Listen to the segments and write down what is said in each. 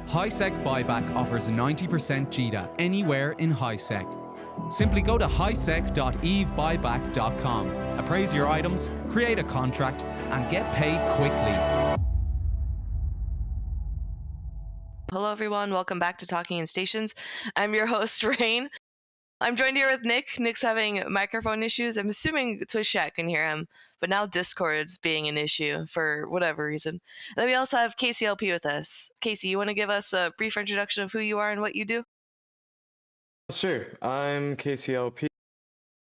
HiSec Buyback offers a 90% GDA anywhere in HiSec. Simply go to hisec.evebuyback.com, appraise your items, create a contract, and get paid quickly. Hello everyone, welcome back to Talking in Stations. I'm your host, Rahne. I'm joined here with Nick. Nick's having microphone issues. I'm assuming Twitch chat can hear him, but now Discord's being an issue for whatever reason. And then we also have CaseyLP with us. Casey, you want to give us a brief introduction of who you are and what you do? Sure, I'm CaseyLP.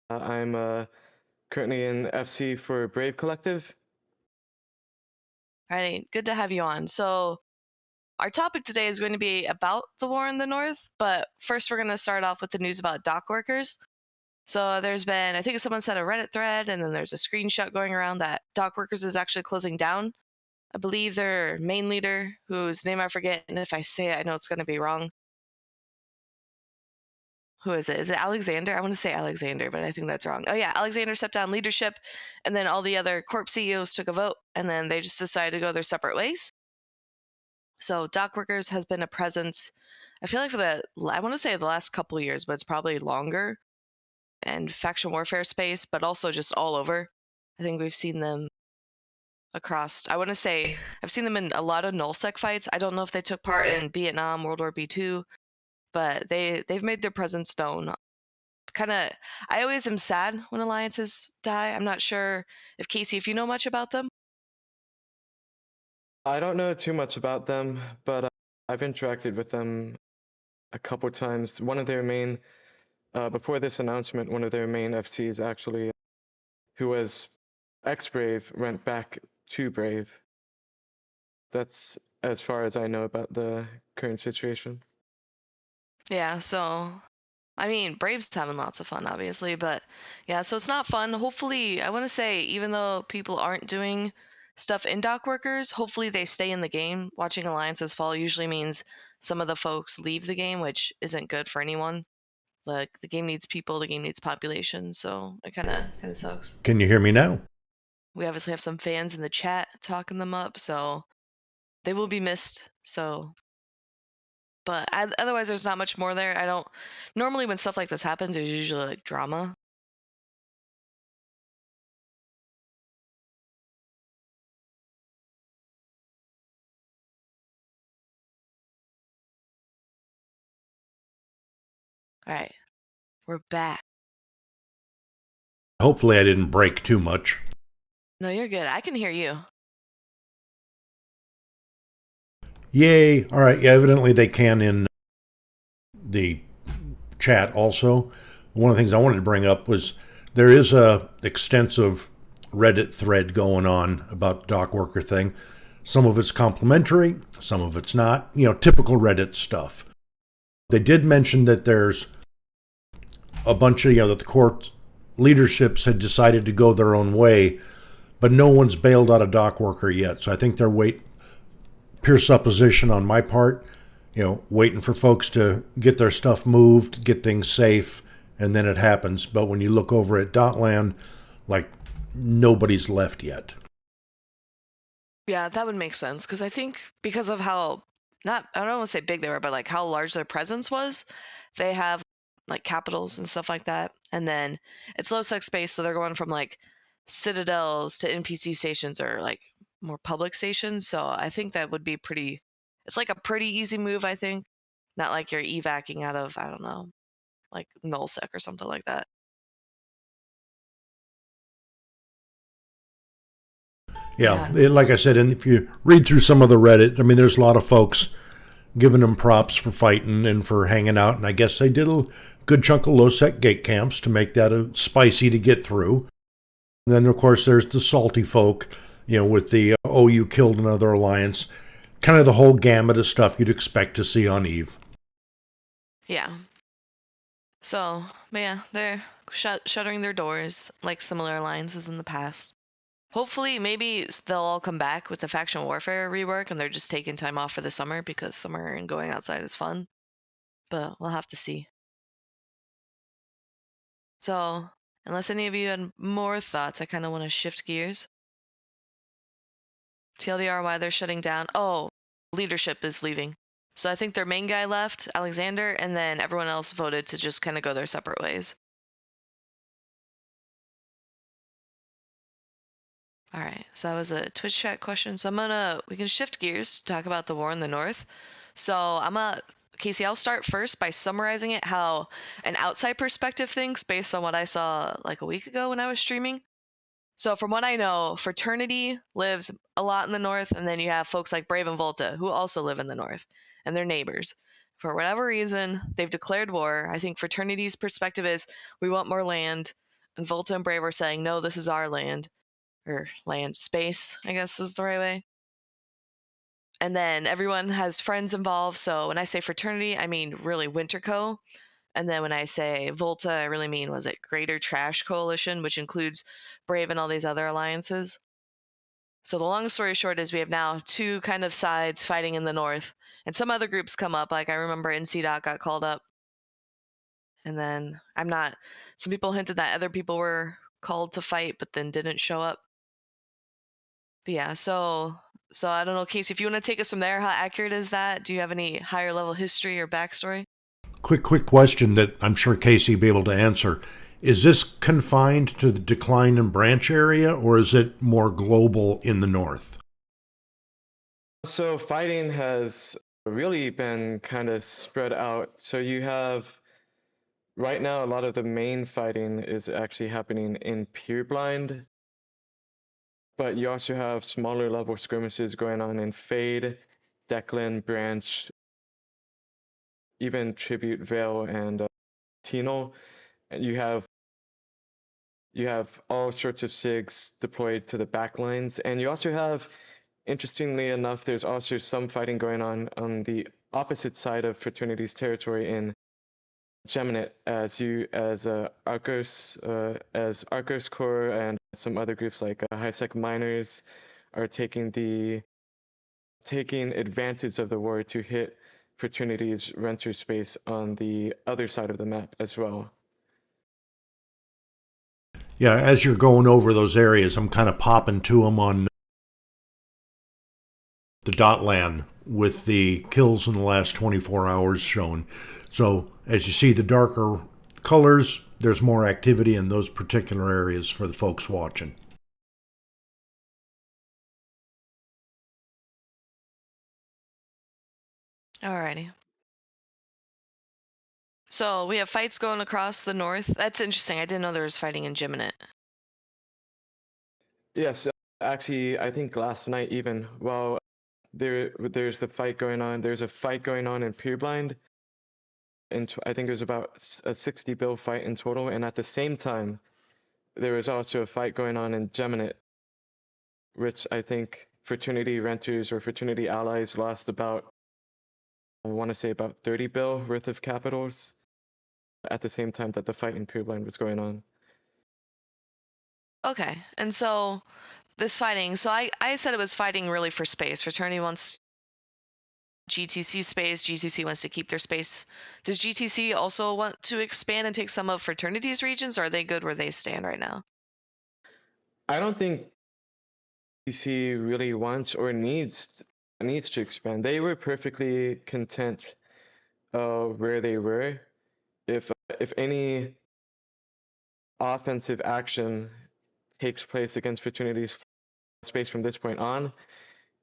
I'm currently in FC for Brave Collective. All right, good to have you on. So our topic today is going to be about the war in the North, but first we're going to start off with the news about dock workers. So there's been, I think someone said a Reddit thread, and then there's a screenshot going around that dock workers is actually closing down. I believe their main leader, whose name I forget, and if I say it, I know it's going to be wrong. Who is it? Is it Alexander? I want to say Alexander, but I think that's wrong. Oh yeah, Alexander stepped down leadership, and then all the other corp CEOs took a vote, and then they just decided to go their separate ways. So dock workers has been a presence, I feel like I want to say the last couple of years, but it's probably longer, and faction warfare space, but also just all over. I think we've seen them across, I want to say, I've seen them in a lot of nullsec fights. I don't know if they took part in Vietnam, World War B2, but they've made their presence known. I always am sad when alliances die. I'm not sure if Casey, if you know much about them. I don't know too much about them, but I've interacted with them a couple times. One of their main, before this announcement, one of their main FCs actually, who was ex-Brave, went back to Brave. That's as far as I know about the current situation. Yeah, so I mean, Braves having lots of fun, obviously, but yeah, so it's not fun. Hopefully, I want to say, even though people aren't doing stuff in dock workers, hopefully they stay in the game. Watching alliances fall usually means some of the folks leave the game, which isn't good for anyone. Like the game needs people, the game needs population, so it kind of sucks. Can you hear me now? We obviously have some fans in the chat talking them up, so they will be missed. So but otherwise there's not much more there. I don't normally when stuff like this happens there's usually like drama. All right, we're back. Hopefully I didn't break too much. No, you're good. I can hear you. Yay. All right. Yeah, evidently they can in the chat also. One of the things I wanted to bring up was there is a extensive Reddit thread going on about the dock worker thing. Some of it's complimentary, some of it's not. You know, typical Reddit stuff. They did mention that there's a bunch of, that the court leaderships had decided to go their own way, but no one's bailed out a dock worker yet. So I think they're pure supposition on my part, waiting for folks to get their stuff moved, get things safe, and then it happens. But when you look over at Dotland, like nobody's left yet. Yeah, that would make sense because I think because of how I don't want to say big they were, but like how large their presence was, they have like capitals and stuff like that, and then it's low sec space, so they're going from like citadels to NPC stations or like more public stations. So I think that would be it's like a pretty easy move, I think. Not like you're evacing out of, I don't know, like nullsec or something like that. Yeah, like I said, and if you read through some of the Reddit, I mean, there's a lot of folks giving them props for fighting and for hanging out, and I guess they did a good chunk of low-sec gate camps to make that spicy to get through. And then, of course, there's the salty folk, with the, you killed another alliance, kind of the whole gamut of stuff you'd expect to see on EVE. Yeah. So, but yeah, they're shuttering their doors like similar alliances in the past. Hopefully, maybe they'll all come back with the faction warfare rework and they're just taking time off for the summer because summer and going outside is fun. But we'll have to see. So, unless any of you had more thoughts, I kind of want to shift gears. TLDR, why they're shutting down. Oh, leadership is leaving. So I think their main guy left, Alexander, and then everyone else voted to just kind of go their separate ways. All right, so that was a Twitch chat question. So we can shift gears to talk about the war in the north. So Casey, I'll start first by summarizing it how an outside perspective thinks based on what I saw like a week ago when I was streaming. So from what I know, Fraternity lives a lot in the north, and then you have folks like Brave and Volta who also live in the north, and they're neighbors. For whatever reason, they've declared war. I think Fraternity's perspective is we want more land, and Volta and Brave are saying no, this is our land, or land space, I guess is the right way. And then everyone has friends involved. So when I say fraternity, I mean really Winterco. And then when I say Volta, I really mean was it Greater Trash Coalition, which includes Brave and all these other alliances. So the long story short is we have now two kind of sides fighting in the north, and some other groups come up. Like I remember NCDOT got called up, and then some people hinted that other people were called to fight, but then didn't show up. But yeah, so I don't know, Casey, if you want to take us from there, how accurate is that? Do you have any higher level history or backstory? Quick question that I'm sure Casey will be able to answer. Is this confined to the Decline and Branch area, or is it more global in the north? So fighting has really been kind of spread out. So you have right now a lot of the main fighting is actually happening in Pureblind, but you also have smaller level skirmishes going on in Fade, Declan, Branch, even Tribute, Vale, and Tino. And you have all sorts of SIGs deployed to the back lines, and you also have, interestingly enough, there's also some fighting going on the opposite side of Fraternity's territory in Geminate as Arcos Corps and some other groups like High-Sec Miners are taking advantage of the war to hit Fraternity's renter space on the other side of the map as well. Yeah, as you're going over those areas, I'm kind of popping to them on the dotland with the kills in the last 24 hours shown. So as you see the darker colors, there's more activity in those particular areas for the folks watching. Alrighty. So we have fights going across the north. That's interesting. I didn't know there was fighting in Geminate. Yes, actually, I think last night even, well, there's the fight going on. There's a fight going on in Pureblind, and I think it was about a 60 bill fight in total. And at the same time, there was also a fight going on in Geminate, which I think fraternity renters or fraternity allies lost about, I want to say about 30 bill worth of capitals at the same time that the fight in Pureblind was going on. Okay, and so this fighting, so I said it was fighting really for space. Fraternity wants GTC space, GTC wants to keep their space. Does GTC also want to expand and take some of Fraternity's regions, or are they good where they stand right now? I don't think DC really wants or needs to expand. They were perfectly content where they were. If any offensive action takes place against Fraternity's space from this point on,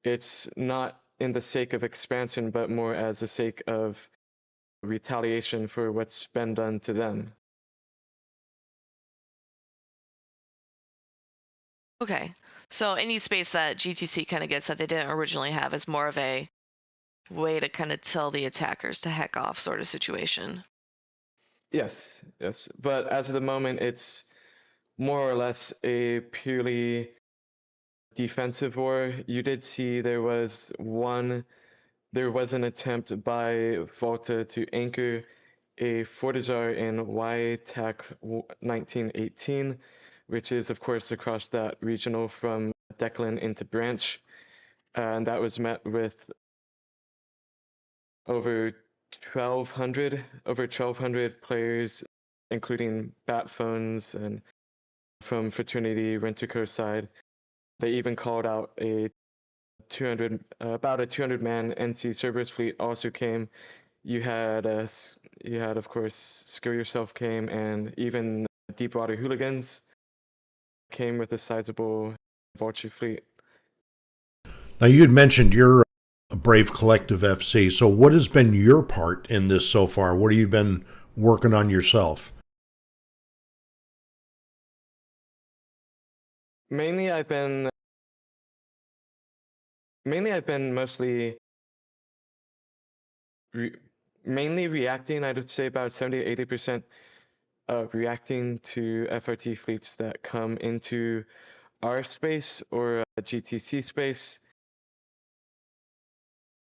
it's not in the sake of expansion, but more as the sake of retaliation for what's been done to them. Okay, so any space that GTC kind of gets that they didn't originally have is more of a way to kind of tell the attackers to heck off sort of situation. Yes, yes. But as of the moment, it's more or less a purely defensive war. You did see there was an attempt by Volta to anchor a Fortizar in YTAC 1918, which is of course across that regional from Declan into Branch, and that was met with over 1,200 players, including bat phones and from Fraternity Rent-A-Co side. They even called out a about a 200-man NC Cerberus fleet also came. You had of course Skill Yourself came, and even Deepwater Hooligans came with a sizable Vulture fleet. Now, you had mentioned you're a Brave Collective FC. So, what has been your part in this so far? What have you been working on yourself? Mainly, I've been mostly mainly reacting. I'd say about 70 to 80% reacting to FRT fleets that come into our space or GTC space.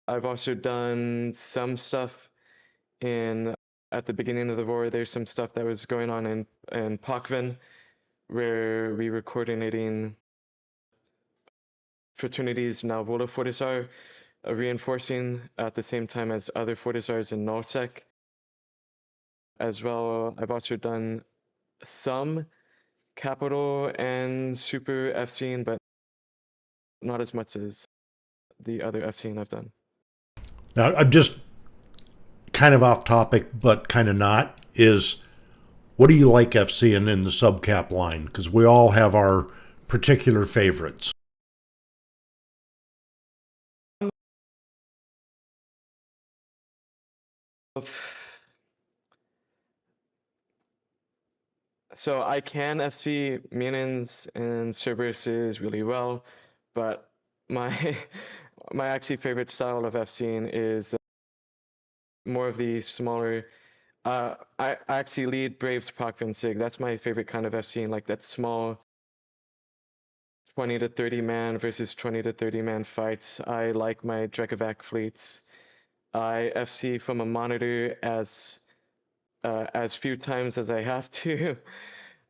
I've also done some stuff at the beginning of the war. There's some stuff that was going on in Pakvan, where we were coordinating fraternities now Vola Fortisar, reinforcing at the same time as other Fortisars in Nullsec. As well, I've also done some capital and super FCing, but not as much as the other FCing I've done. Now, I'm just kind of off topic, but kind of not, is what do you like FCing in the subcap line? Because we all have our particular favorites. So I can FC Minions and Cerberuses really well, but my my actually favorite style of FCing is more of the smaller. I actually lead Braves Proc Sig. That's my favorite kind of FCing, like that small 20 to 30 man versus 20 to 30 man fights. I like my Drekovac fleets. I FC from a monitor as few times as I have to.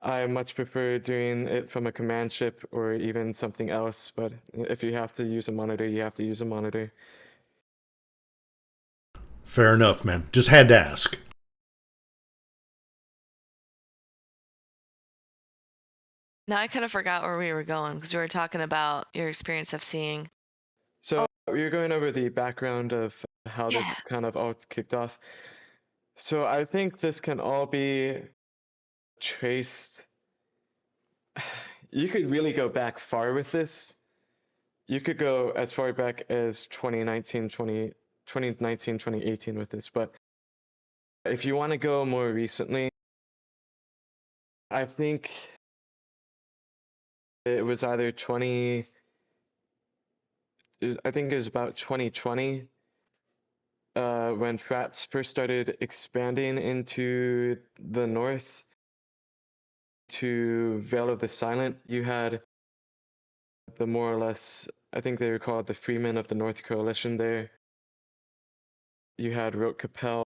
I much prefer doing it from a command ship or even something else, but if you have to use a monitor, you have to use a monitor. Fair enough, man. Just had to ask. Now I kind of forgot where we were going because we were talking about your experience of seeing. So we were going over the background of how Yeah. this kind of all kicked off. So I think this can all be traced. You could really go back far with this. You could go as far back as 2019, 2018 with this, but if you want to go more recently, I think it was either I think it was about 2020 when frats first started expanding into the north to Vale of the Silent. You had the more or less, I think they were called the Freemen of the North Coalition there. You had Rotkapel,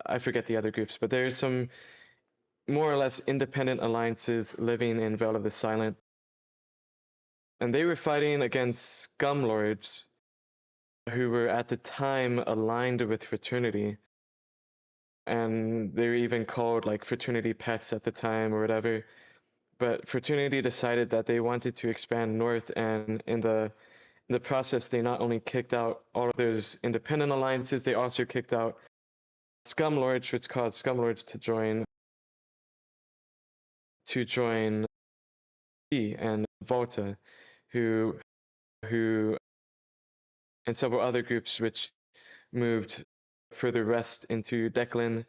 I forget the other groups, but there's some more or less independent alliances living in Vale of the Silent. And they were fighting against scum lords who were at the time aligned with fraternity. And they were even called like fraternity pets at the time or whatever. But fraternity decided that they wanted to expand north, and in the process, they not only kicked out all of those independent alliances, they also kicked out scum lords, which caused scum lords to join E and Volta, who and several other groups which moved further west into Declan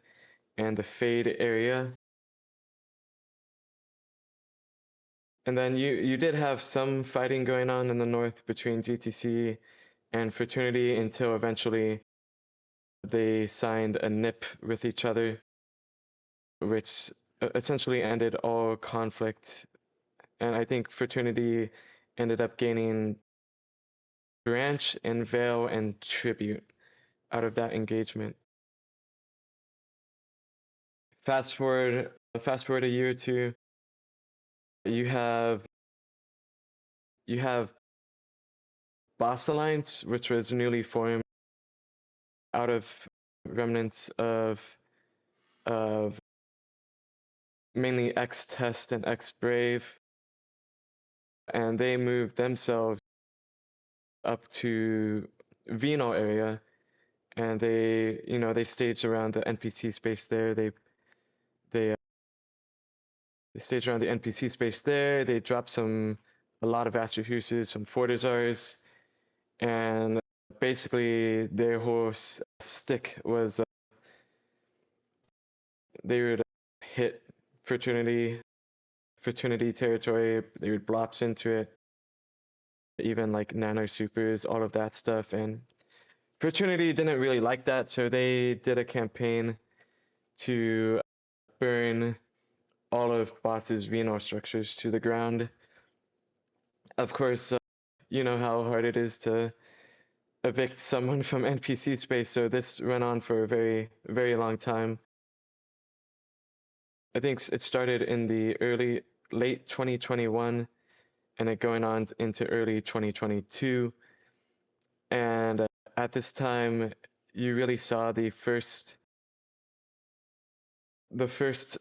and the Fade area. And then you did have some fighting going on in the north between GTC and Fraternity until eventually they signed a NIP with each other, which essentially ended all conflict. And I think Fraternity ended up gaining Branch and Veil and Tribute out of that engagement. Fast forward a year or two, you have Boss Alliance, which was newly formed out of remnants of mainly X-Test and X-Brave. and they moved themselves up to Vino area, and they, they staged around the NPC space there. They staged around the NPC space there. They dropped a lot of Astrohuses, some Fortizars, and basically their whole stick was they would hit fraternity territory. They would blops into it, even like nano supers, all of that stuff. And fraternity didn't really like that, so they did a campaign to burn all of Boss's Vino structures to the ground. Of course, you know how hard it is to evict someone from NPC space, so this went on for a very, very long time. I think it started in the late 2021, and it going on into early 2022. And at this time, you really saw the first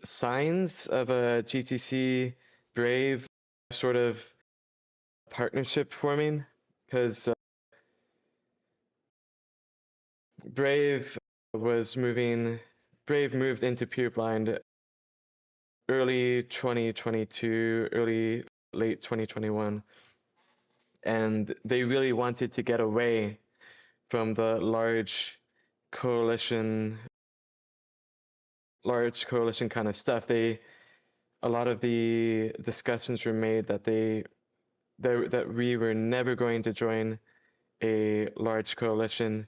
signs of a GTC Brave sort of partnership forming, because Brave moved into Pureblind early 2022, late 2021, and they really wanted to get away from the large coalition kind of stuff. A lot of the discussions were made that that we were never going to join a large coalition.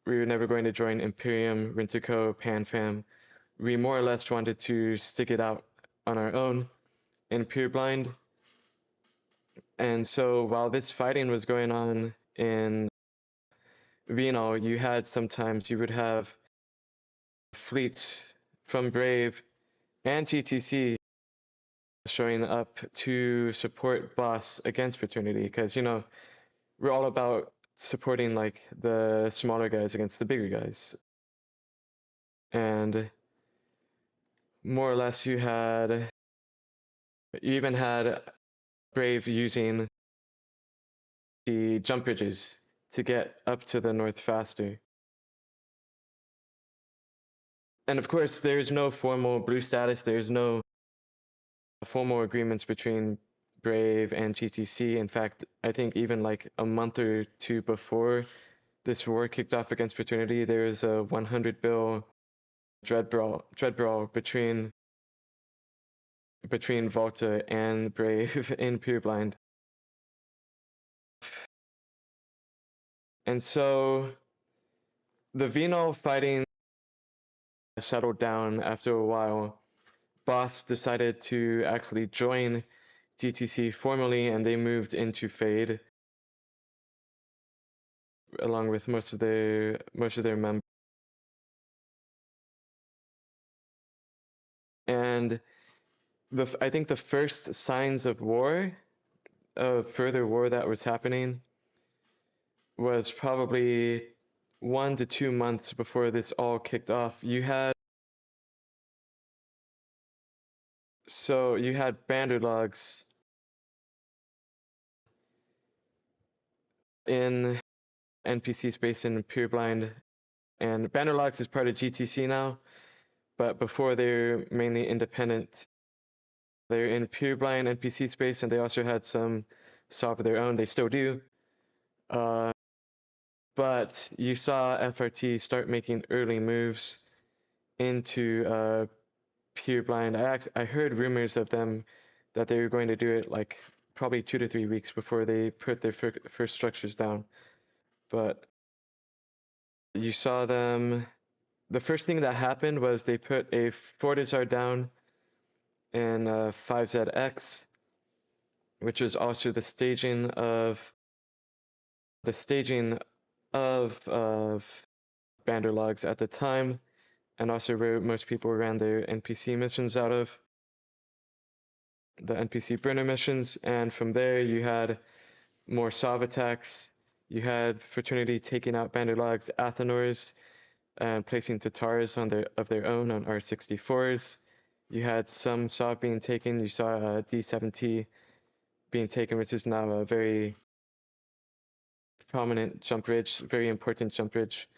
We were never going to join Imperium, Rintico, PanFam. We more or less wanted to stick it out on our own in Pureblind. And so while this fighting was going on in Vino, you would have fleets from Brave and GTC showing up to support Boss against Fraternity, because we're all about supporting like the smaller guys against the bigger guys. And more or less you even had Brave using the jump bridges to get up to the north faster. And of course, there's no formal blue status. There's no formal agreements between Brave and GTC. In fact, I think even like a month or two before this war kicked off against Fraternity, there was a 100 bill dread brawl between Volta and Brave in Pureblind. And so the Vino fighting settled down after a while. Boss decided to actually join GTC formally, and they moved into Fade along with most of their members. And I think the first signs of further war that was happening, was probably 1 to 2 months before this all kicked off. You had Banderlogs in NPC space in Pureblind, and Banderlogs is part of GTC now, but before they're mainly independent. They're in Pureblind NPC space, and they also had some software of their own. They still do. But you saw FRT start making early moves into Pureblind. I heard rumors of them that they were going to do it like probably 2 to 3 weeks before they put their first structures down. But you saw them. The first thing that happened was they put a Fortizar down in 5ZX, which was also the staging of Banderlogs at the time, and also where most people ran their NPC missions out of, the NPC burner missions. And from there you had more Sov attacks. You had Fraternity taking out Banderlogs, Athenors, and placing Tatars of their own on R64s. You had some Sov being taken. You saw D7T being taken, which is now a very prominent jump ridge, very important jump ridge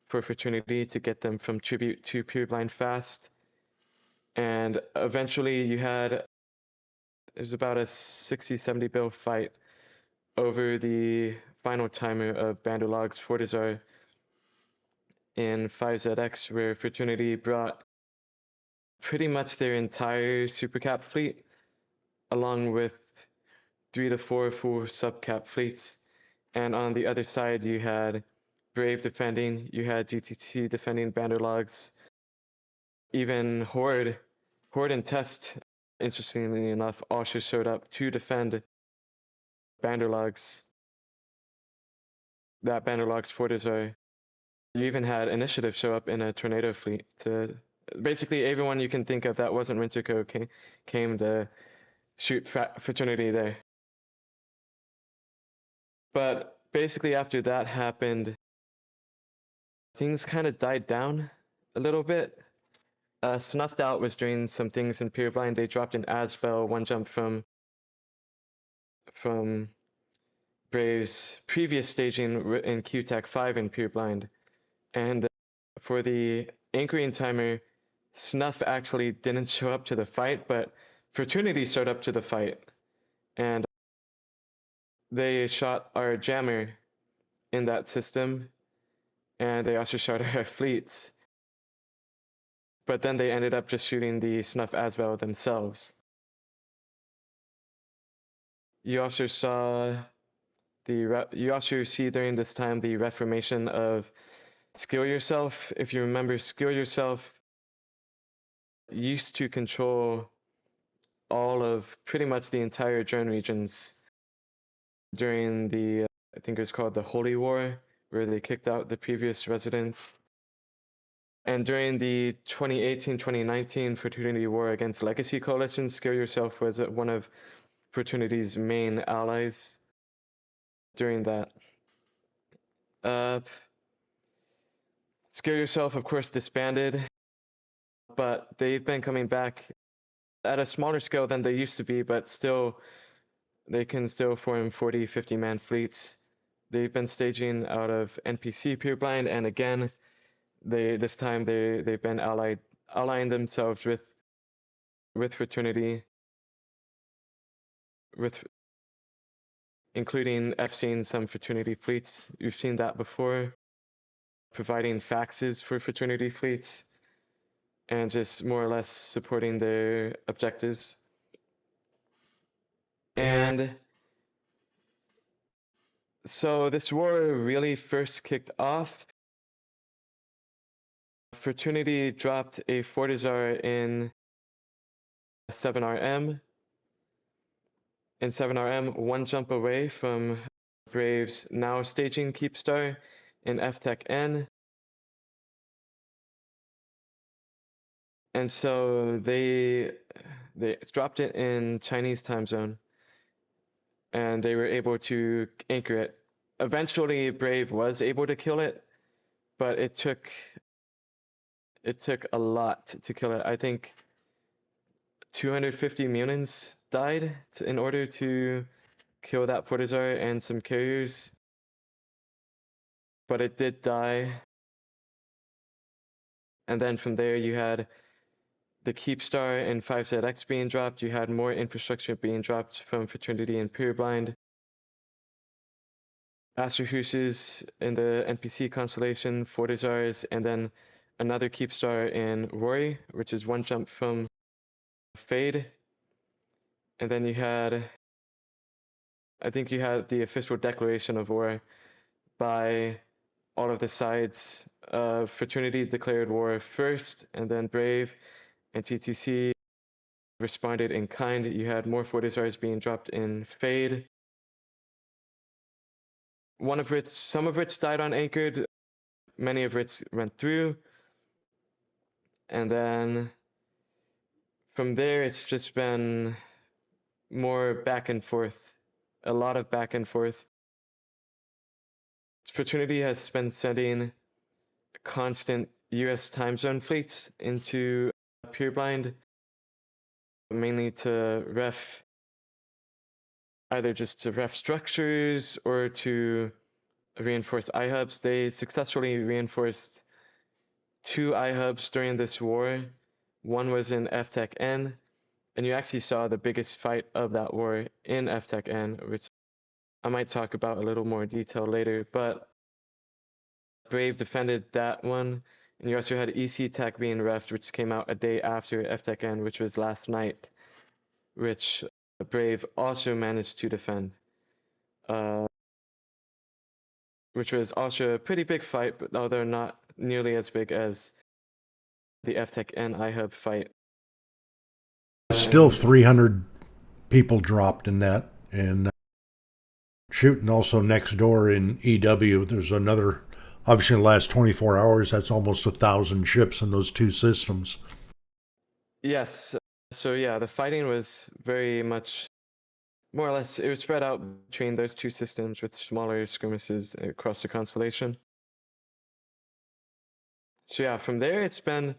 for Fraternity to get them from Tribute to Pureblind fast. And eventually you had, it was about a 60-70 bill fight over the final timer of Bandolog's Fortizar in 5ZX, where Fraternity brought pretty much their entire supercap fleet, along with 3 to 4 full subcap fleets. And on the other side, you had Brave defending, you had GTT defending Bandologs, even Horde and Test, interestingly enough, also showed up to defend Bandologs, that Bandolog's Fortizar. You even had Initiative show up in a Tornado fleet to basically everyone you can think of that wasn't Winterco came to shoot Fraternity there. But basically after that happened, things kind of died down a little bit. Snuffed Out was doing some things in Pureblind. They dropped an Asvel one jump from Brave's previous staging in QTech 5 in Pureblind. And for the anchoring timer, Snuff actually didn't show up to the fight, but Fraternity showed up to the fight. And they shot our jammer in that system, and they also shot our fleets. But then they ended up just shooting the Snuff Asvel themselves. You also see during this time the reformation of Skill Yourself. If you remember, Skill Yourself used to control all of pretty much the entire drone regions during the, I think it was called the Holy War, where they kicked out the previous residents. And during the 2018-2019 Fraternity War against Legacy Coalition, Skill Yourself was one of Fraternity's main allies during that. Skill Yourself, of course, disbanded, but they've been coming back at a smaller scale than they used to be, but still, they can still form 40, 50-man fleets. They've been staging out of NPC Pureblind, and again, this time they've been allying themselves with Fraternity, including FCing some Fraternity fleets. You've seen that before, providing faxes for Fraternity fleets, and just more or less supporting their objectives. And so this war really first kicked off. Fraternity dropped a Fortizar in 7RM. In 7RM, one jump away from Brave's now staging Keepstar in FTech N. And so they dropped it in Chinese time zone, and they were able to anchor it. Eventually, Brave was able to kill it, but it took a lot to kill it. I think 250 Munins died in order to kill that Fortizar and some carriers, but it did die. And then from there you had the Keepstar and 5ZX being dropped. You had more infrastructure being dropped from Fraternity and Pureblind. Asterhuses in the NPC constellation, Fortizars, and then another Keepstar in Rory, which is one jump from Fade. And then you had, I think you had the official declaration of war by all of the sides. Fraternity declared war first, and then Brave and GTC responded in kind. You had more Fortizars being dropped in Fade. Some of which died unanchored, many of which went through. And then from there, it's just been more back and forth, a lot of back and forth. Fraternity has been sending constant US time zone fleets into Pureblind, mainly to ref either just to ref structures or to reinforce iHubs. They successfully reinforced 2 iHubs during this war. One was in FTech N, and you actually saw the biggest fight of that war in FTech N, which I might talk about a little more detail later, but Brave defended that one. And you also had EC Tech being refed, which came out a day after FTech N, which was last night, which Brave also managed to defend. Which was also a pretty big fight, but although not nearly as big as the FTech N iHub fight. Still 300 people dropped in that. And shooting also next door in EW, there's another, obviously in the last 24 hours, that's almost 1,000 ships in those 2 systems. Yes. So yeah, the fighting was very much, more or less, it was spread out between those 2 systems with smaller skirmishes across the constellation. So yeah, from there it's been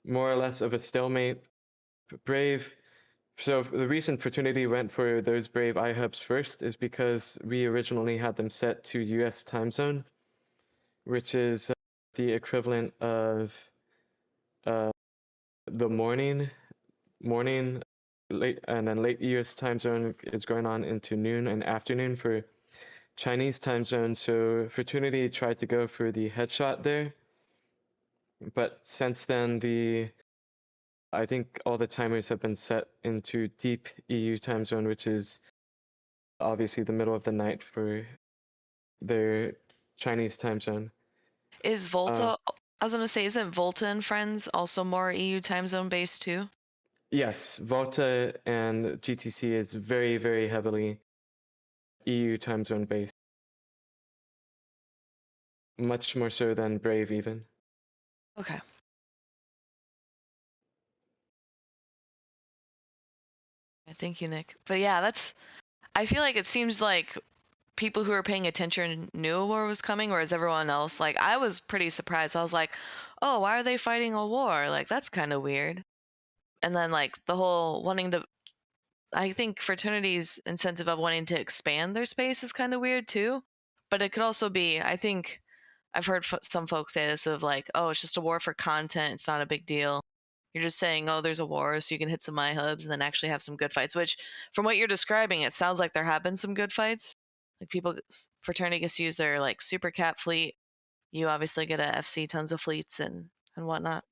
more or less of a stalemate. Brave. So the reason Fraternity went for those Brave iHubs first is because we originally had them set to US time zone, which is the equivalent of the morning, late, and then late US time zone is going on into noon and afternoon for Chinese time zone. So Fraternity tried to go for the headshot there, but since then I think all the timers have been set into deep EU time zone, which is obviously the middle of the night for their Chinese time zone. Is Volta? I was gonna say, isn't Volta and Friends also more EU time zone based too? Yes, Volta and GTC is very, very heavily EU time zone based. Much more so than Brave even. Okay. Thank you, Nick. But yeah, I feel like it seems like people who were paying attention knew a war was coming, whereas everyone else, like, I was pretty surprised. I was like, oh, why are they fighting a war? Like, that's kind of weird. And then, like, the whole wanting to, I think Fraternity's incentive of wanting to expand their space is kind of weird too. But it could also be, I think I've heard some folks say this of like, oh, it's just a war for content. It's not a big deal. You're just saying, oh, there's a war, so you can hit some iHubs and then actually have some good fights. Which, from what you're describing, it sounds like there have been some good fights. Like Fraternity gets to use their like super cat fleet. You obviously get a FC tons of fleets and whatnot.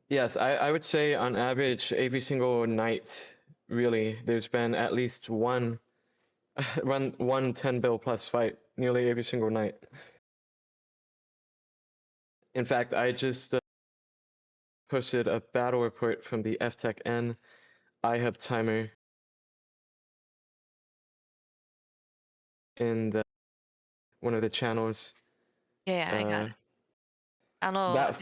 Yes, I would say on average every single night, really, there's been at least one 10 bill plus fight nearly every single night. In fact, I just posted a battle report from the FTech N iHub timer in one of the channels. Yeah, I got it. I don't know. That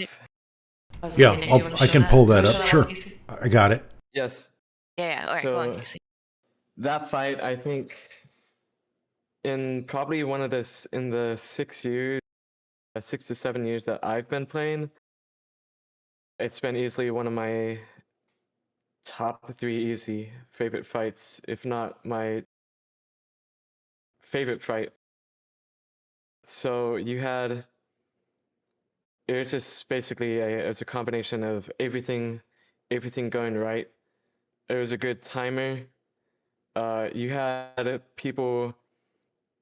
I was gonna say, Nick, do you want to I show can that? pull Do you that wanna up. show that Sure. one, Casey? I got it. Yes. Yeah. All right, go on, Casey. That fight, I think, in probably in the 6 years, 6 to 7 years that I've been playing, it's been easily one of my top 3 easy favorite fights, if not my favorite fight. So it was just basically it was a combination of everything going right. It was a good timer. You had people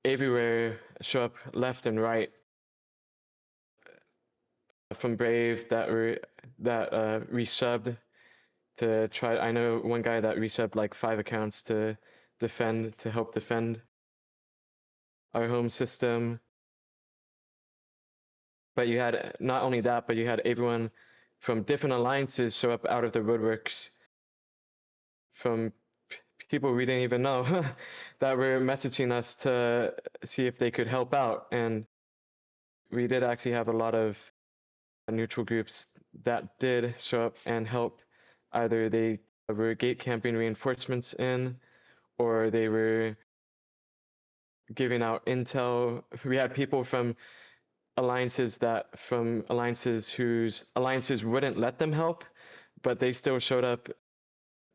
everywhere show up left and right from Brave that resubbed to try. I know one guy that resubbed like 5 accounts to help defend our home system. But you had not only that, but you had everyone from different alliances show up out of the woodworks, from people we didn't even know that were messaging us to see if they could help out. And we did actually have a lot of neutral groups that did show up and help. Either they were gate camping reinforcements in, or they were giving out intel. We had people from alliances whose alliances wouldn't let them help, but they still showed up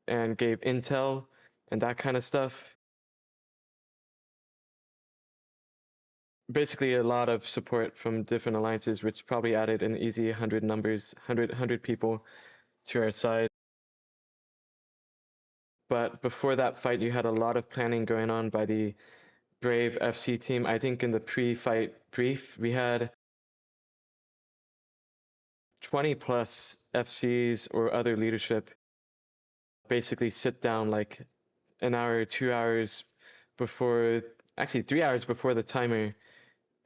and gave intel and that kind of stuff. basically a lot of support from different alliances, which probably added an easy 100 numbers, 100 people to our side. But before that fight, you had a lot of planning going on by the Brave FC team. I think in the pre-fight brief, we had 20 plus FCs or other leadership basically sit down like an hour, 2 hours before, actually 3 hours before the timer,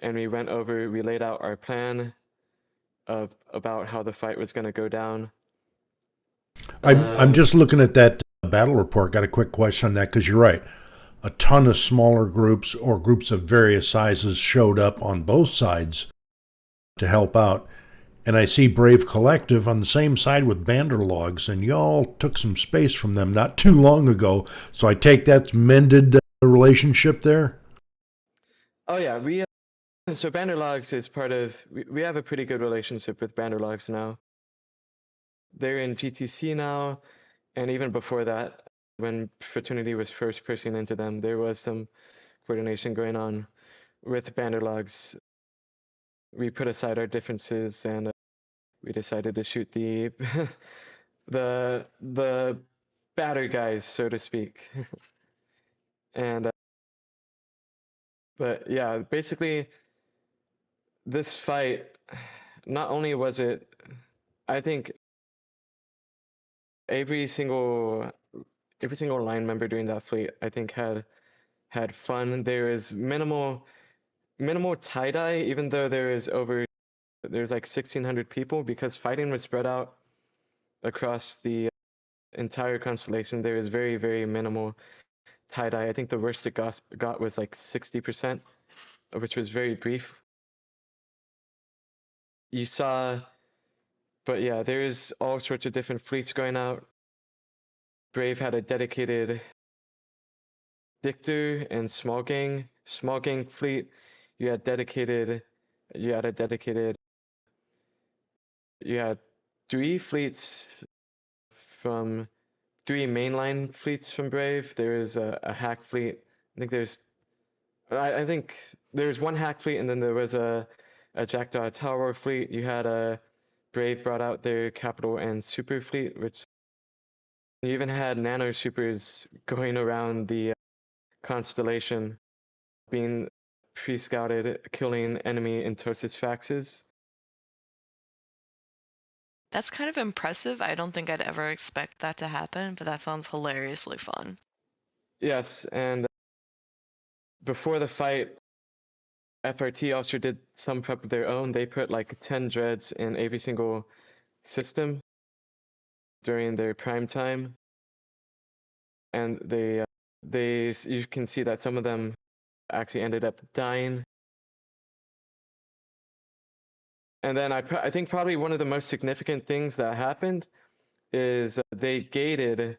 and we laid out our plan about how the fight was going to go down. I'm just looking at that battle report. Got a quick question on that because you're right. A ton of smaller groups or groups of various sizes showed up on both sides to help out. And I see Brave Collective on the same side with Banderlogs, and y'all took some space from them not too long ago. So I take that's mended the relationship there? Oh yeah, so Banderlogs is part of, we have a pretty good relationship with Banderlogs now. They're in GTC now, and even before that, when Fraternity was first pushing into them, there was some coordination going on with Banderlogs. We put aside our differences and we decided to shoot the the batter guys, so to speak. And but yeah, basically this fight, not only was it, I think every single line member during that fleet, I think had fun. There is minimal tie-dye, even though there's like 1,600 people, because fighting was spread out across the entire constellation. There is very, very minimal tie-dye. I think the worst it got was like 60%, which was very brief. You saw, but yeah, there's all sorts of different fleets going out. Brave had a dedicated Dictor and small gang fleet. You had three fleets from three mainline fleets from Brave. There is a hack fleet. I think there's one hack fleet, and then there was a Jackdaw Tower fleet. You had a Brave brought out their capital and super fleet, which you even had nano supers going around the constellation, being pre-scouted, killing enemy Entosis faxes. That's kind of impressive. I don't think I'd ever expect that to happen, but that sounds hilariously fun. Yes, and before the fight, FRT also did some prep of their own. They put like 10 dreads in every single system during their prime time, and you can see that some of them actually ended up dying. And then I think probably one of the most significant things that happened is they gated,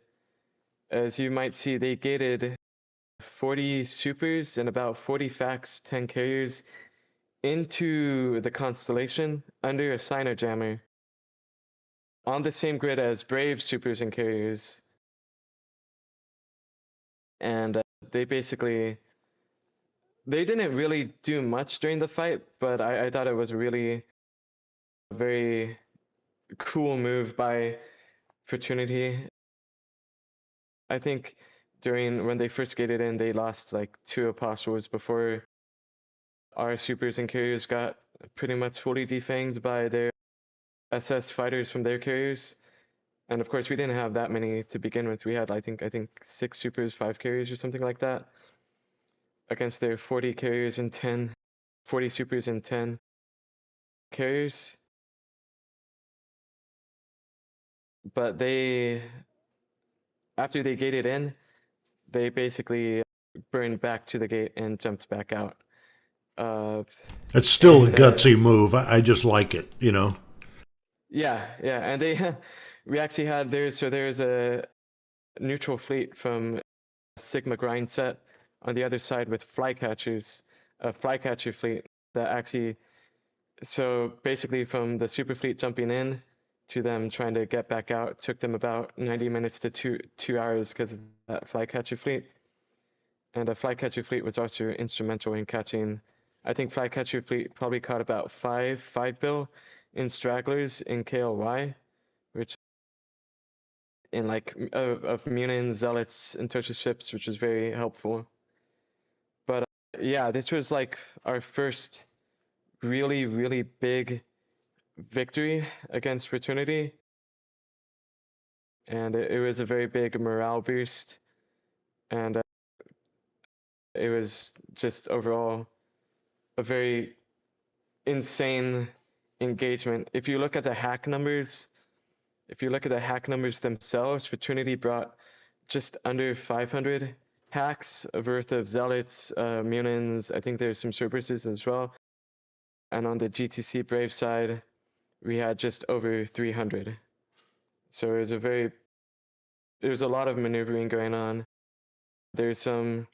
as you might see, they gated 40 supers and about 40 fax 10 carriers into the constellation under a signer jammer on the same grid as Brave supers and carriers. And they didn't really do much during the fight, but I thought it was really a very cool move by Fraternity. I think when they first gated in, they lost like 2 apostles before our supers and carriers got pretty much fully defanged by their SS fighters from their carriers. And of course, we didn't have that many to begin with. We had, I think 6 supers, 5 carriers or something like that against their 40 carriers and 40 supers and 10 carriers. But after they gated in, they basically burned back to the gate and jumped back out. It's still a gutsy move. I just like it, you know? Yeah, and we actually had there's a neutral fleet from Sigma Grind set on the other side with flycatchers, a flycatcher fleet that actually, so basically from the super fleet jumping in to them trying to get back out, took them about 90 minutes to 2 hours because of that flycatcher fleet. And a flycatcher fleet was also instrumental in catching I think Flycatcher Fleet probably caught about 5 bill in stragglers in KLY, which in like of Munin, Zealots, and Turkish ships, which was very helpful. But yeah, this was like our first really, really big victory against Fraternity. And it was a very big morale boost. And it was just overall a very insane engagement. If you look at the hack numbers, themselves, Fraternity brought just under 500 hacks worth of Zealots, Munins. I think there's some Cerberuses as well. And on the GTC Brave side, we had just over 300. So there was a lot of maneuvering going on. There's some,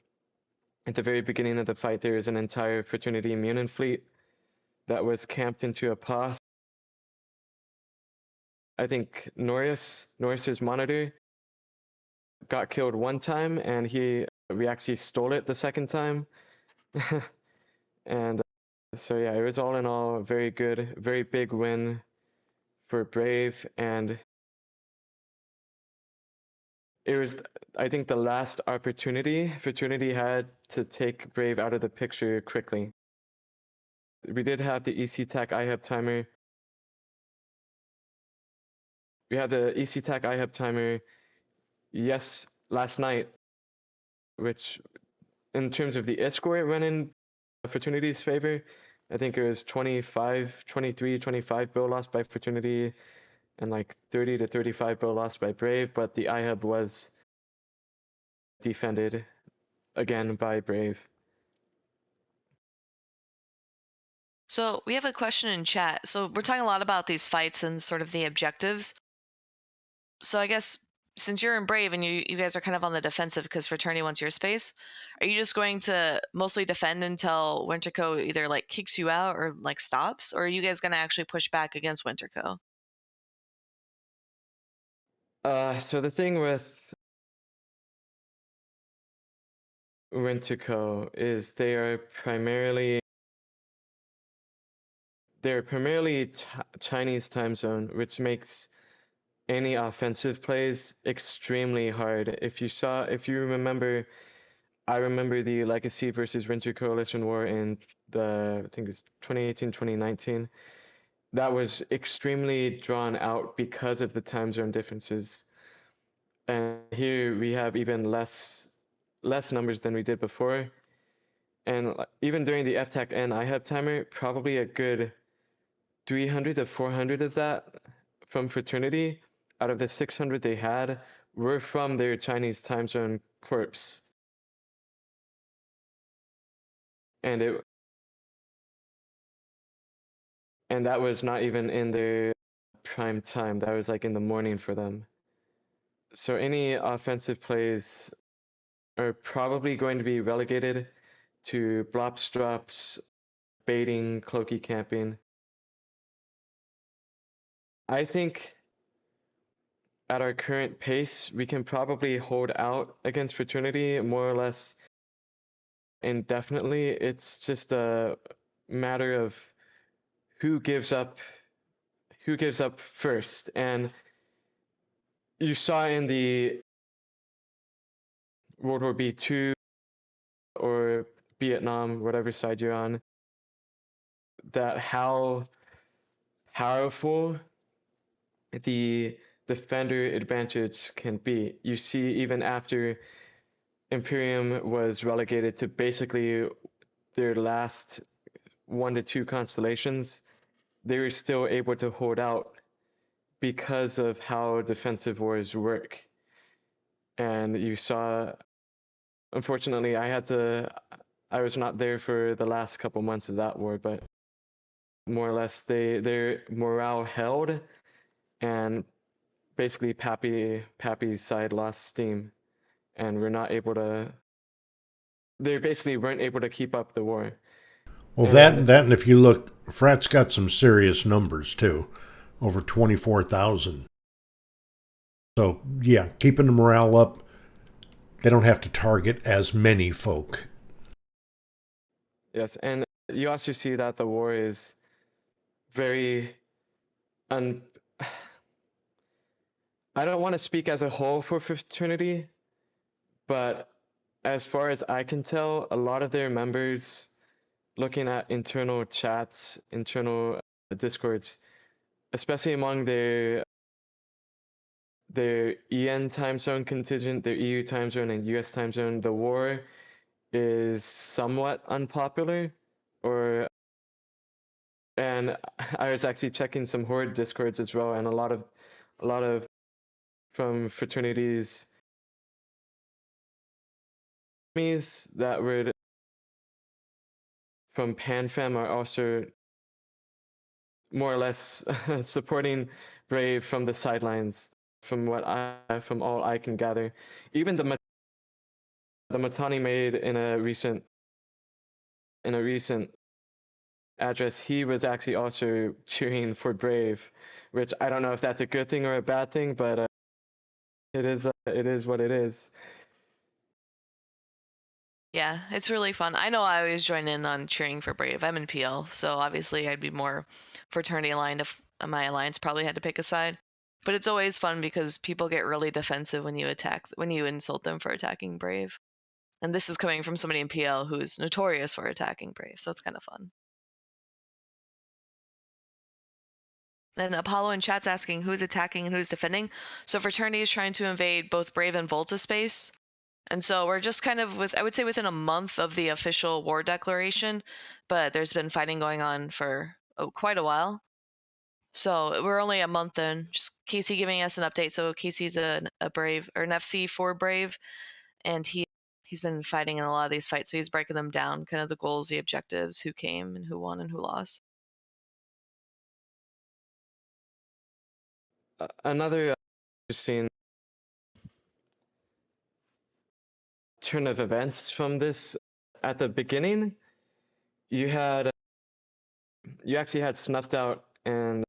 at the very beginning of the fight, there was an entire Fraternity Munin fleet that was camped into a pos. I think Norris's monitor got killed one time, and we actually stole it the second time. And so yeah, it was all in all a very good, very big win for Brave, and it was, I think, the last opportunity Fraternity had to take Brave out of the picture quickly. We did have the EC Tech iHub timer. We had the EC Tech iHub timer, yes, last night, which in terms of the escort went in Fraternity's favor. I think it was 25 bill lost by Fraternity and like 30 to 35 bill lost by Brave, but the iHub was defended again by Brave. So we have a question in chat. So we're talking a lot about these fights and sort of the objectives. So I guess since you're in Brave and you guys are kind of on the defensive because Fraternity wants your space, are you just going to mostly defend until Winterco either like kicks you out or like stops, or are you guys going to actually push back against Winterco? So the thing with Winterco is they're primarily Chinese time zone, which makes any offensive plays extremely hard. If you remember, I remember the Legacy versus Winter Coalition War in I think it was 2018, 2019. That was extremely drawn out because of the time zone differences. And here we have even less numbers than we did before. And even during the FTAC N iHub timer, probably a good 300 to 400 of that from Fraternity out of the 600 they had were from their Chinese time zone corps. And that was not even in their prime time. That was like in the morning for them. So any offensive plays are probably going to be relegated to blops, drops, baiting, cloaky camping. I think at our current pace, we can probably hold out against Fraternity more or less indefinitely. It's just a matter of who gives up first. And you saw in the World War B2 or Vietnam, whatever side you're on, that how powerful the defender advantage can be. You see, even after Imperium was relegated to basically their last 1 to 2 constellations, they were still able to hold out because of how defensive wars work. And you saw, unfortunately, I was not there for the last couple months of that war, but more or less their morale held, and basically Pappy's side lost steam, and they basically weren't able to keep up the war. Well, and if you look, Frat's got some serious numbers too, over 24,000. So yeah, keeping the morale up, they don't have to target as many folk. Yes, and you also see that the war is very I don't want to speak as a whole for fraternity, but as far as I can tell, a lot of their members, looking at internal chats, internal discords, especially among their EN time zone contingent, their EU time zone and US time zone, the war is somewhat unpopular, or and I was actually checking some Horde discords as well, and a lot of from fraternities that were from PanFam are also more or less supporting Brave from the sidelines, from all I can gather. Even the Matani made in a recent address, he was actually also cheering for Brave, which I don't know if that's a good thing or a bad thing, but it is what it is. Yeah, it's really fun. I know I always join in on cheering for Brave. I'm in PL, so obviously I'd be more fraternity aligned if my alliance probably had to pick a side. But it's always fun because people get really defensive when you insult them for attacking Brave. And this is coming from somebody in PL who's notorious for attacking Brave, so it's kind of fun. Then Apollo in chat's asking who's attacking and who's defending. So fraternity is trying to invade both Brave and Volta space. And so we're just kind of I would say within a month of the official war declaration, but there's been fighting going on for quite a while. So we're only a month in. Just Casey giving us an update. So Casey's a Brave or an FC for Brave, and he's been fighting in a lot of these fights. So he's breaking them down, kind of the goals, the objectives, who came and who won and who lost. Another interesting turn of events from this, at the beginning, you actually had snuffed out, and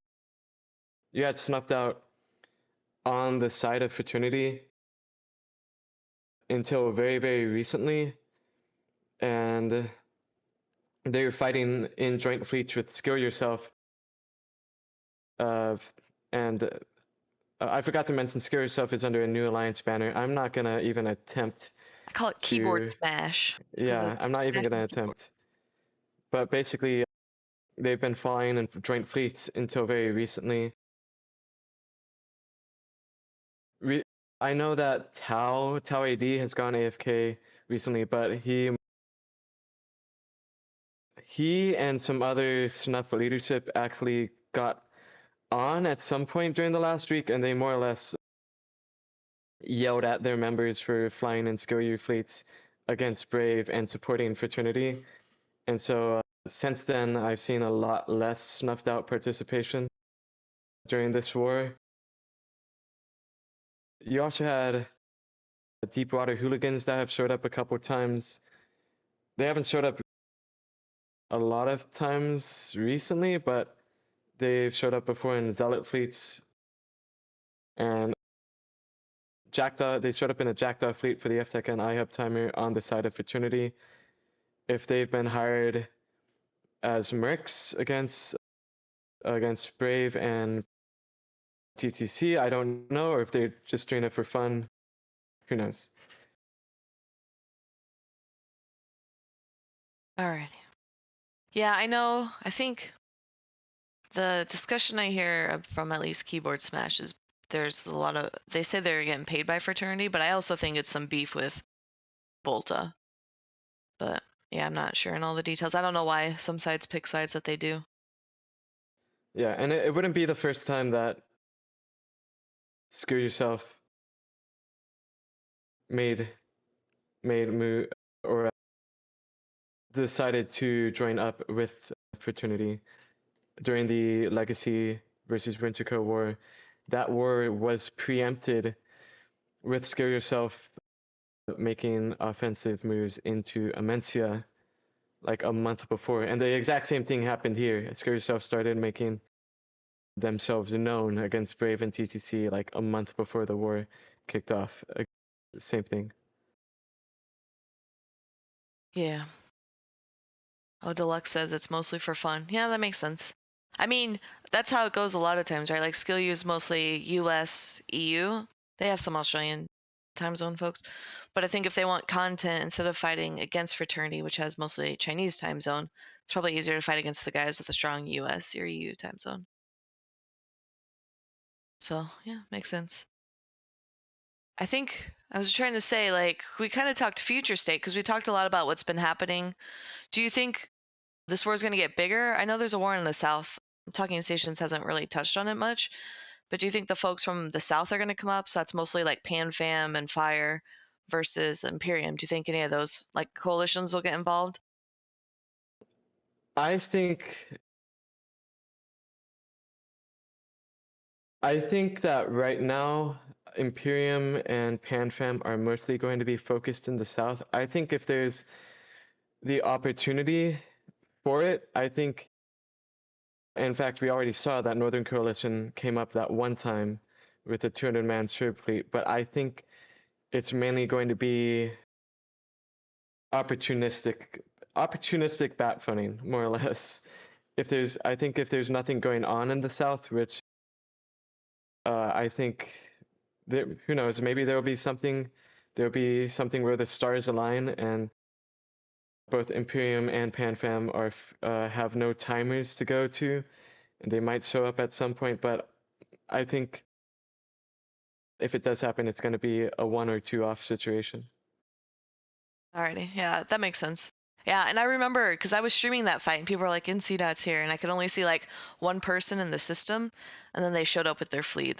you had snuffed out on the side of fraternity until very, very recently, and they were fighting in joint fleets with Skill Yourself. And I forgot to mention Skill Yourself is under a new alliance banner. I'm not gonna even attempt. I call it keyboard smash. Yeah, I'm not even gonna attempt. But basically, they've been flying in joint fleets until very recently. I know that Tau AD has gone AFK recently, but he and some other Snuff leadership actually got on at some point during the last week, and they more or less yelled at their members for flying in Skill U fleets against Brave and supporting Fraternity. And so since then, I've seen a lot less snuffed out participation during this war. You also had Deepwater hooligans that have showed up a couple times. They haven't showed up a lot of times recently, but they've showed up before in Zealot fleets. And Jackdaw, they showed up in a Jackdaw fleet for the FTech and iHub timer on the side of Fraternity. If they've been hired as mercs against Brave and TTC, I don't know, or if they're just doing it for fun, who knows. All right. Yeah, I know. I think the discussion I hear from at least Keyboard Smash is there's a lot of, they say they're getting paid by Fraternity, but I also think it's some beef with Volta. But yeah, I'm not sure in all the details. I don't know why some sides pick sides that they do. Yeah, and it wouldn't be the first time that Screw Yourself made move or decided to join up with Fraternity during the Legacy versus Winterco war. That war was preempted with Scare Yourself making offensive moves into Amencia like a month before. And the exact same thing happened here. Scare Yourself started making themselves known against Brave and TTC like a month before the war kicked off. Same thing. Yeah. Oh, Deluxe says it's mostly for fun. Yeah, that makes sense. I mean, that's how it goes a lot of times, right? Like Skill U is mostly US, EU. They have some Australian time zone folks. But I think if they want content, instead of fighting against Fraternity, which has mostly Chinese time zone, it's probably easier to fight against the guys with a strong US or EU time zone. So, yeah, makes sense. I think I was trying to say, like, we kind of talked future state because we talked a lot about what's been happening. Do you think this war is going to get bigger? I know there's a war in the South. Talking Stations hasn't really touched on it much, but do you think the folks from the South are going to come up? So that's mostly like Pan Fam and Fire versus Imperium. Do you think any of those like coalitions will get involved? I think that right now Imperium and PanFam are mostly going to be focused in the South. I think if there's the opportunity for it, I think, in fact, we already saw that Northern Coalition came up that one time with a 200-man strip fleet, but I think it's mainly going to be opportunistic bat phoning, more or less. I think if there's nothing going on in the South, which I think who knows, maybe there'll be something where the stars align and both Imperium and PanFam have no timers to go to, and they might show up at some point. But I think if it does happen, it's going to be a 1 or 2 off situation. Alrighty, yeah, that makes sense. Yeah, and I remember because I was streaming that fight and people were like, NC.'s here, and I could only see like one person in the system, and then they showed up with their fleet.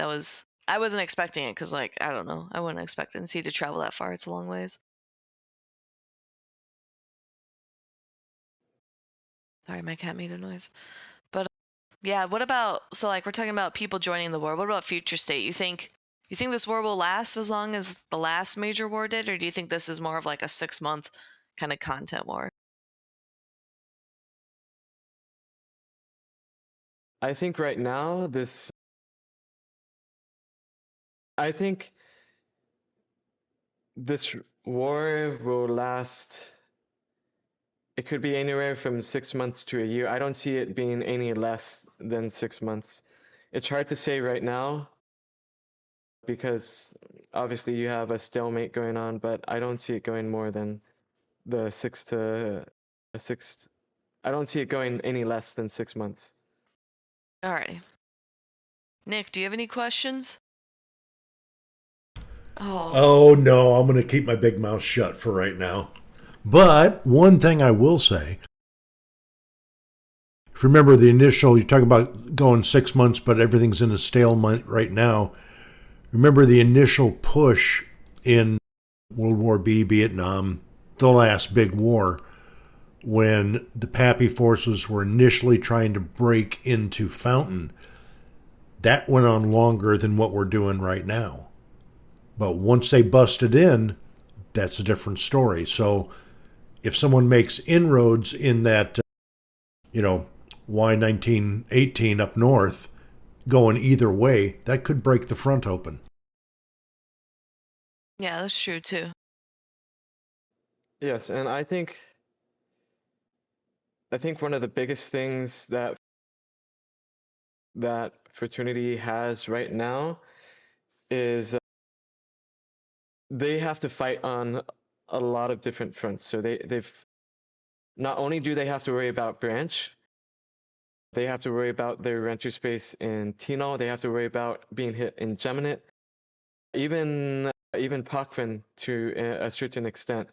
I wasn't expecting it because, like, I don't know, I wouldn't expect NC to travel that far. It's a long ways. Sorry, my cat made a noise. But yeah, what about, so like we're talking about people joining the war. What about future state? You think this war will last as long as the last major war did, or do you think this is more of like a 6-month kind of content war? I think right now I think this war will last. It could be anywhere from 6 months to a year. I don't see it being any less than 6 months. It's hard to say right now because obviously you have a stalemate going on, but I don't see it going more than the 6. I don't see it going any less than 6 months. Alrighty. Nick, do you have any questions? Oh, Oh no, I'm going to keep my big mouth shut for right now. But one thing I will say, if you remember the initial, you talk about going 6 months, but everything's in a stalemate right now. Remember the initial push in World War B, Vietnam, the last big war, when the Pappy forces were initially trying to break into Fountain. That went on longer than what we're doing right now. But once they busted in, that's a different story. So if someone makes inroads in that, Y1918 up north, going either way, that could break the front open. yeah, that's true too. Yes, and I think one of the biggest things that fraternity has right now is they have to fight on a lot of different fronts. So they've not only do they have to worry about branch, they have to worry about their renter space in Tino, they have to worry about being hit in Geminate, even Pakvin to a certain extent.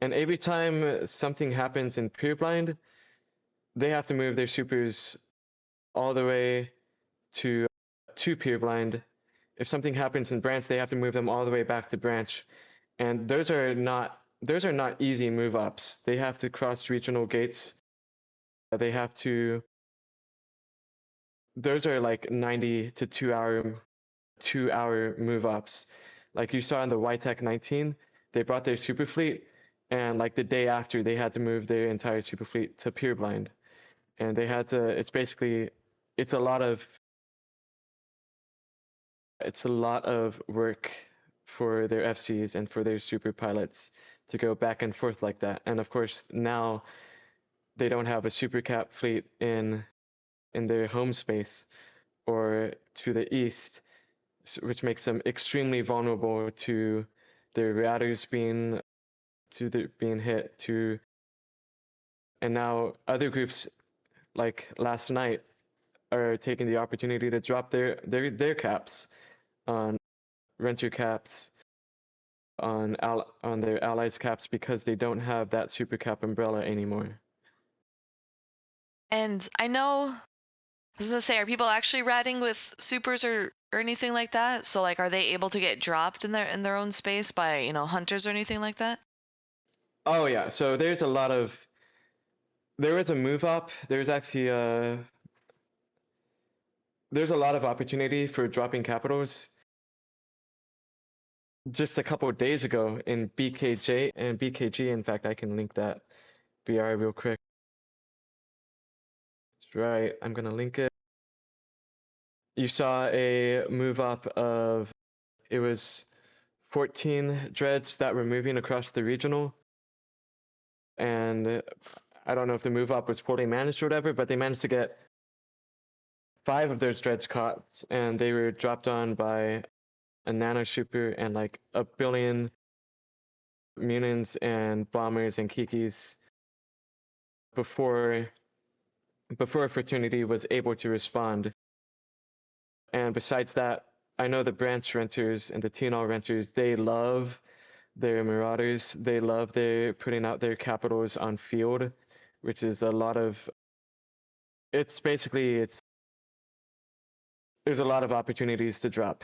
And every time something happens in Purblind, they have to move their supers all the way to Purblind. If something happens in Branch, they have to move them all the way back to Branch. And those are not easy move ups. They have to cross regional gates. They have to. Those are like 90 to 2 hour move ups. Like you saw in the YTech 19, they brought their super fleet, and like the day after, they had to move their entire super fleet to Pureblind, and they had to. It's a lot of. It's a lot of work for their FCs and for their super pilots to go back and forth like that. And of course, now they don't have a supercap fleet in their home space or to the east, which makes them extremely vulnerable to their reactors being hit to. And now other groups, like last night, are taking the opportunity to drop their caps on renter caps, on their allies caps, because they don't have that super cap umbrella anymore. And I know, I was gonna say, are people actually ratting with supers or anything like that? So like, are they able to get dropped in their own space by, you know, hunters or anything like that? Oh yeah, so there was a move up. There's actually there's a lot of opportunity for dropping capitals. Just a couple of days ago in BKJ and BKG, in fact, I can link that BR real quick. That's right, I'm gonna link it. You saw a move up of, it was 14 dreads that were moving across the regional. And I don't know if the move up was poorly managed or whatever, but they managed to get 5 of those dreads caught, and they were dropped on by a nano super and like a billion Munins and bombers and kikis before Fraternity was able to respond. And besides that, I know the branch renters and the TNL renters, they love their marauders. They love their putting out their capitals on field, which is a lot of, it's basically, there's a lot of opportunities to drop.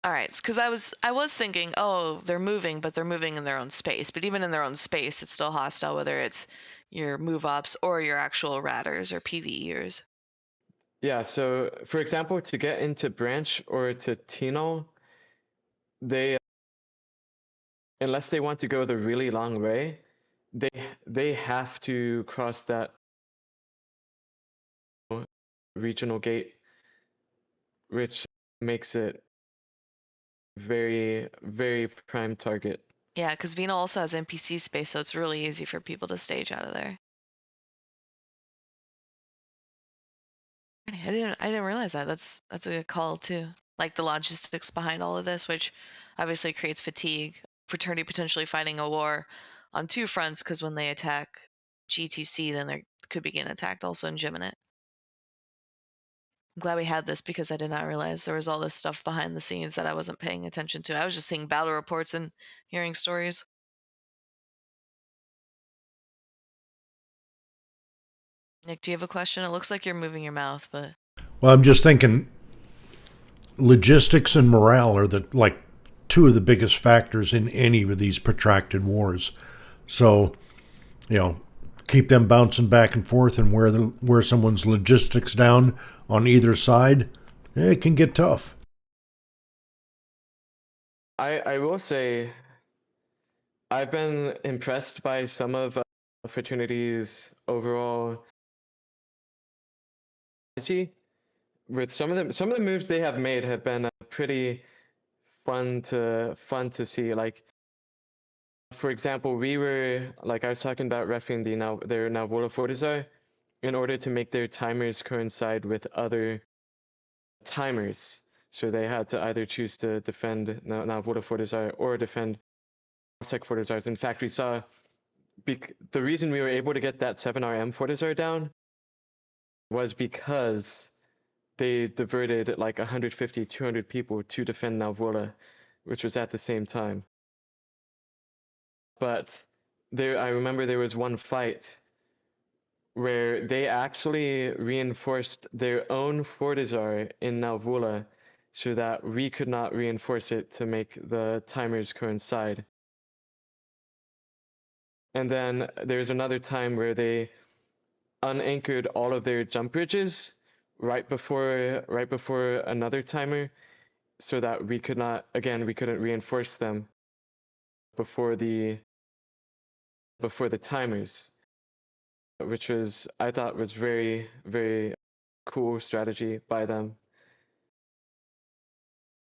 All right, because I was thinking, oh, they're moving, but they're moving in their own space. But even in their own space, it's still hostile, whether it's your move ups or your actual ratters or PvEers. Yeah, so for example, to get into branch or to TNL, they, unless they want to go the really long way, they have to cross that regional gate, which makes it very, very prime target. Yeah, because Vino also has NPC space, so it's really easy for people to stage out of there. I didn't realize that. That's a good call too. Like the logistics behind all of this, which obviously creates fatigue. Fraternity potentially fighting a war on 2 fronts, because when they attack GTC, then they could be getting attacked also in Geminate. I'm glad we had this, because I did not realize there was all this stuff behind the scenes that I wasn't paying attention to. I was just seeing battle reports and hearing stories. Nick, do you have a question? It looks like you're moving your mouth, but Well, I'm just thinking logistics and morale are the like 2 of the biggest factors in any of these protracted wars. So, you know, keep them bouncing back and forth, and where someone's logistics down on either side, it can get tough. I will say, I've been impressed by some of Fraternity's overall strategy. With some of the moves they have made have been pretty fun to see. Like, for example, we were, like I was talking about refing their Navola Fortizar in order to make their timers coincide with other timers. So they had to either choose to defend Navola Fortizar or defend Sec Fortizars. In fact, we saw the reason we were able to get that 7RM Fortizar down was because they diverted like 150, 200 people to defend Navola, which was at the same time. But I remember there was one fight where they actually reinforced their own Fortizar in Navola so that we could not reinforce it to make the timers coincide. And then there's another time where they unanchored all of their jump bridges right before another timer, so that we couldn't reinforce them before the timers, which I thought was very, very cool strategy by them.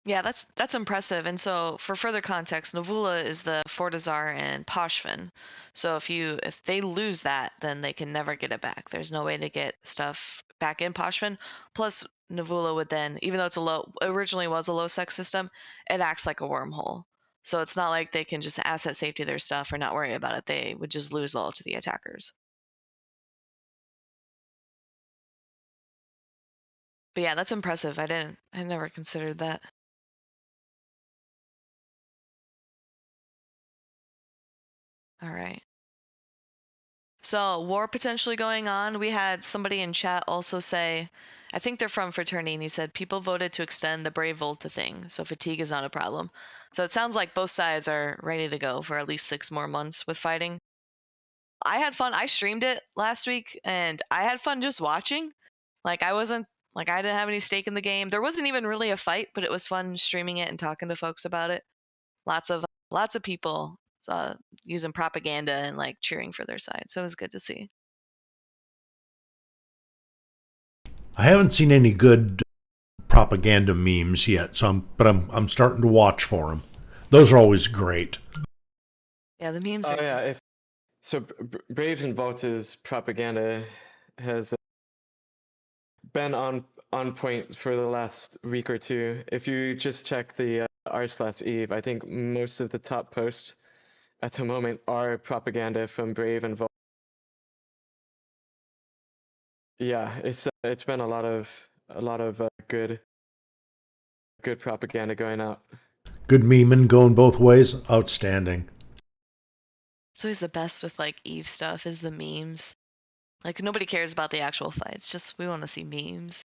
Yeah, that's impressive. And so, for further context, Novula is the Fortizar and Poshvin. So if they lose that, then they can never get it back. There's no way to get stuff back in Poshvin. Plus, Novula would then, even though originally was a low sec system, it acts like a wormhole. So it's not like they can just asset safety their stuff or not worry about it. They would just lose all to the attackers. But yeah, that's impressive. I never considered that. All right. So, war potentially going on. We had somebody in chat also say, I think they're from Fraternity, and he said people voted to extend the Brave Volta thing, so fatigue is not a problem. So it sounds like both sides are ready to go for at least 6 more months with fighting. I had fun. I streamed it last week, and I had fun just watching. Like I didn't have any stake in the game. There wasn't even really a fight, but it was fun streaming it and talking to folks about it. Lots of people using propaganda and like cheering for their side, so it was good to see. I haven't seen any good propaganda memes yet, so I'm starting to watch for them. Those are always great. Yeah, the memes Oh are yeah, if so, Braves and Volta's propaganda has been on point for the last week or two. If you just check the r/eve, I think most of the top posts at the moment are propaganda from Brave and Volta. Yeah, it's been a lot of good propaganda going out. Good memeing going both ways. Outstanding. it's always the best with like Eve stuff is the memes. Like nobody cares about the actual fights, just we want to see memes.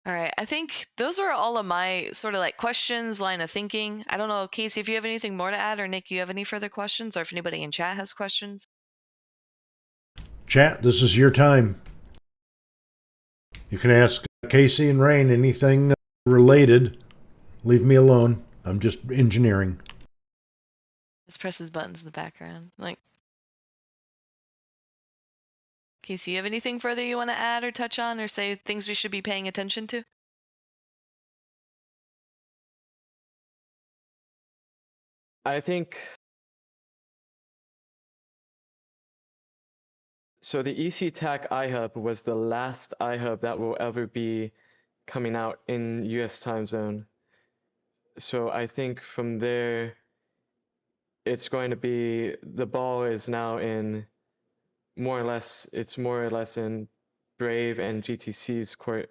All right, I think those were all of my sort of like questions, line of thinking. I don't know, Casey, if you have anything more to add, or Nick, you have any further questions, or if anybody in chat has questions. Chat, this is your time. You can ask Casey and Rain anything related. Leave me alone. I'm just engineering. Just presses buttons in the background. Like, Casey, you have anything further you want to add or touch on, or say things we should be paying attention to? I think so. The EC TAC iHub was the last iHub that will ever be coming out in US time zone. So I think from there, it's going to be the ball is now in it's more or less in Brave and GTC's court.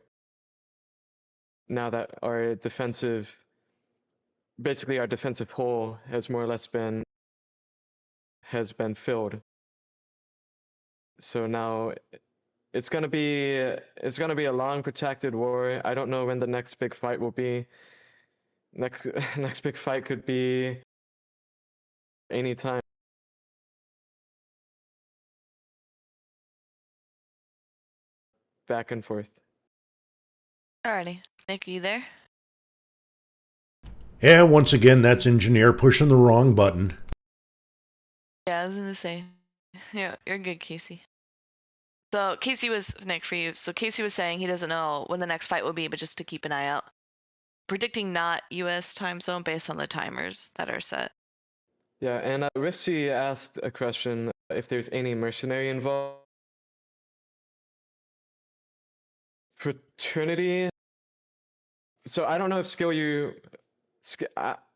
Now that basically our defensive hole has more or less been filled. So now it's gonna be a long protracted war. I don't know when the next big fight will be. Next big fight could be anytime. Back and forth. Alrighty, Nick, are you there? Yeah, once again, that's engineer pushing the wrong button. Yeah, I was gonna say. Yeah, you're good, Casey. So Casey was Nick for you. So Casey was saying he doesn't know when the next fight will be, but just to keep an eye out. Predicting not U.S. time zone based on the timers that are set. Yeah, and Rifsy asked a question if there's any mercenary involved. Fraternity. So I don't know if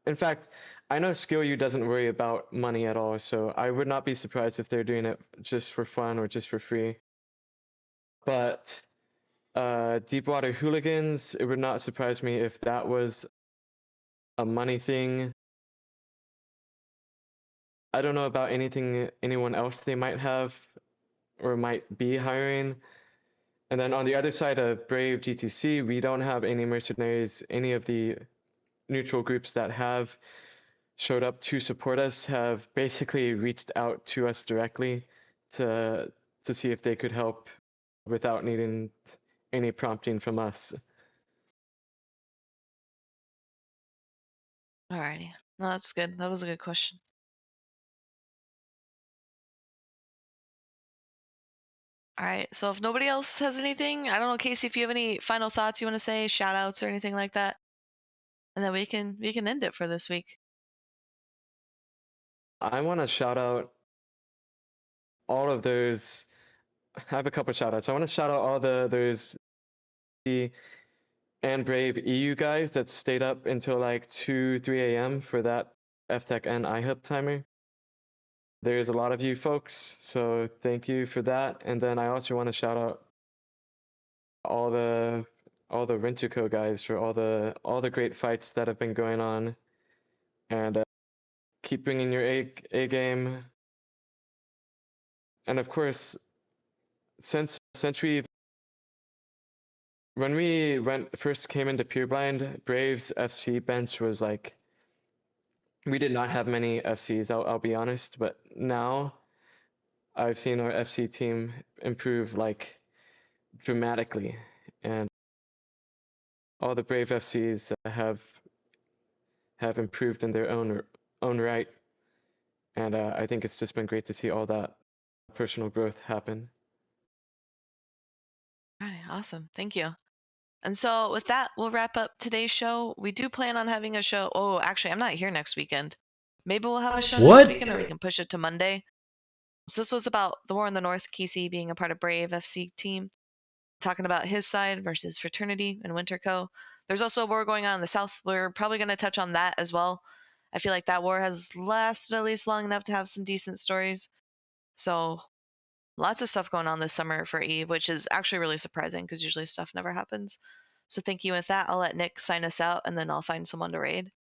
in fact, I know Skill doesn't worry about money at all, so I would not be surprised if they're doing it just for fun or just for free. But Deepwater Hooligans, it would not surprise me if that was a money thing. I don't know about anyone else they might have or might be hiring. And then on the other side of Brave GTC, we don't have any mercenaries. Any of the neutral groups that have showed up to support us have basically reached out to us directly to see if they could help without needing any prompting from us. Alrighty. No, that's good. That was a good question. All right. So if nobody else has anything, I don't know, Casey, if you have any final thoughts you want to say, shout outs or anything like that, and then we can end it for this week. I want to shout out all of those. I have a couple shout outs. I want to shout out all those and Brave EU guys that stayed up until like 2, 3 a.m. for that FTech and iHub timer. There's a lot of you folks, so thank you for that. And then I also want to shout out all the Rent2Co guys for all the great fights that have been going on, and keep bringing your A game. And of course, since when we first came into Pureblind, Braves FC bench was like, we did not have many FCs. I'll be honest, but now I've seen our FC team improve like dramatically, and all the Brave FCs have improved in their own right, and I think it's just been great to see all that personal growth happen. All right, awesome. Thank you. And so with that, we'll wrap up today's show. We do plan on having a show. Oh, actually, I'm not here next weekend. Maybe we'll have a show What? next weekend, or we can push it to Monday. So this was about the war in the North, Casey being a part of Brave FC team, talking about his side versus Fraternity and Winterco. There's also a war going on in the South. We're probably going to touch on that as well. I feel like that war has lasted at least long enough to have some decent stories. So lots of stuff going on this summer for Eve, which is actually really surprising because usually stuff never happens. So thank you. With that, I'll let Nick sign us out, and then I'll find someone to raid.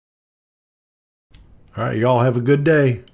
All right, y'all have a good day.